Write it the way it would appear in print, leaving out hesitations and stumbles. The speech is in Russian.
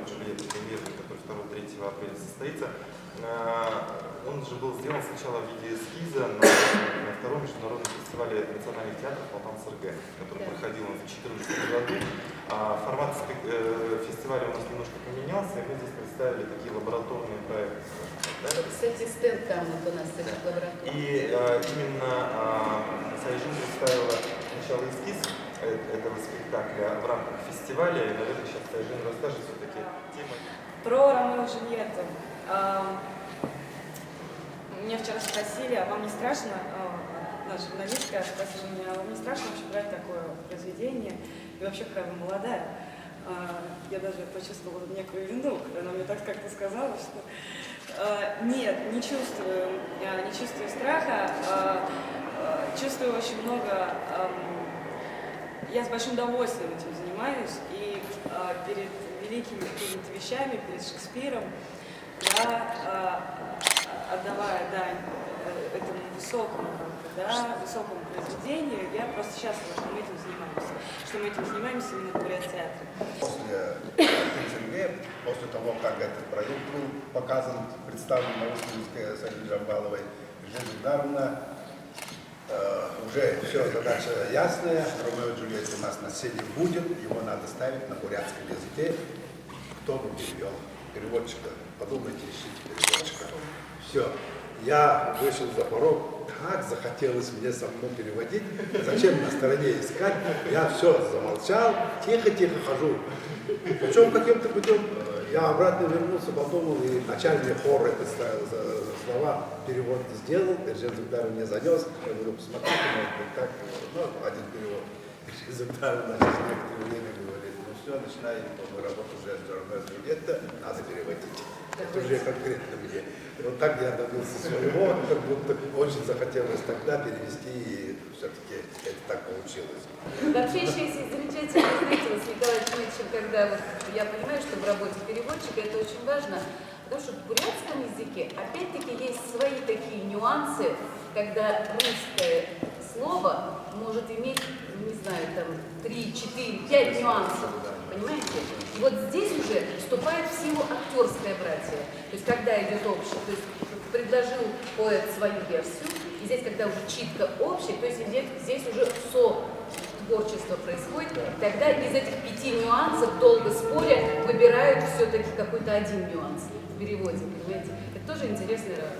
Джульетта премьер, который 2-3 апреля состоится, он же был сделан сначала в виде эскиза на втором международном фестивале национальных театров Алтан-СРГ, который проходил в 2014 году. Формат фестиваля у нас немножко поменялся, и мы здесь представили такие лабораторные проекты. Да? Кстати, стенд там вот у нас лаборатория. И именно Сайжин представила сначала эскиз этого спектакля в рамках фестиваля, и, наверное, сейчас Сайжин расскажет все-таки тему. Про Ромео и Джульетту. Меня вчера спросили, а вам не страшно, наша журналистка спросила меня, а вам не страшно вообще брать такое произведение? И вообще, какая вы молодая. Я даже почувствовала некую вину, когда она мне так как-то сказала, что нет, не чувствую страха, чувствую очень много, я с большим удовольствием этим занимаюсь, и перед великими какими-то вещами, перед Шекспиром, я, отдавая дань этому высокому произведению, я просто счастлива, что мы этим занимаемся именно в театре. После ТЦГ, после того, как этот проект был показан, представлен на выставке Саиды Джамбаловой, Елена Ильдаровна, уже все, задача ясная, Ромео и Джульетта у нас на сцене будет, его надо ставить на бурятском языке. Кто бы перевел? Переводчика. Подумайте, ищите переводчика. Все. Я вышел за порог, так захотелось мне самому переводить. Зачем на стороне искать? Я все замолчал, тихо-тихо хожу. Причем каким-то путем я обратно вернулся, подумал, и начальный хор это слова перевод сделал, Эржен Зугдаров мне занес. Я говорю, посмотрите, может быть, так, один перевод. Эржен Зугдаров начал некоторое время говорить, ну все, начинаем работу уже с Ромео и Джульетта, надо переводить. Это уже конкретно мне. И вот так я добился своего, как будто очень захотелось тогда перевести, и все-таки это так получилось. Вообще еще есть замечательная встретилась с Николаем Дмитриевичем, когда вот я понимаю, что в работе переводчика это очень важно, потому что в бурятском языке опять-таки есть свои такие нюансы, когда русское слово может иметь, не знаю, там 3, 4, 5 нюансов. Понимаете? И вот здесь уже вступает в силу актерское братье. То есть когда идет общее, то есть предложил поэт свою версию, и здесь когда уже читка общая, то есть здесь уже творчество происходит, тогда из этих 5 нюансов, долго споря, выбирают все-таки какой-то один нюанс в переводе, понимаете? Это тоже интересная работа.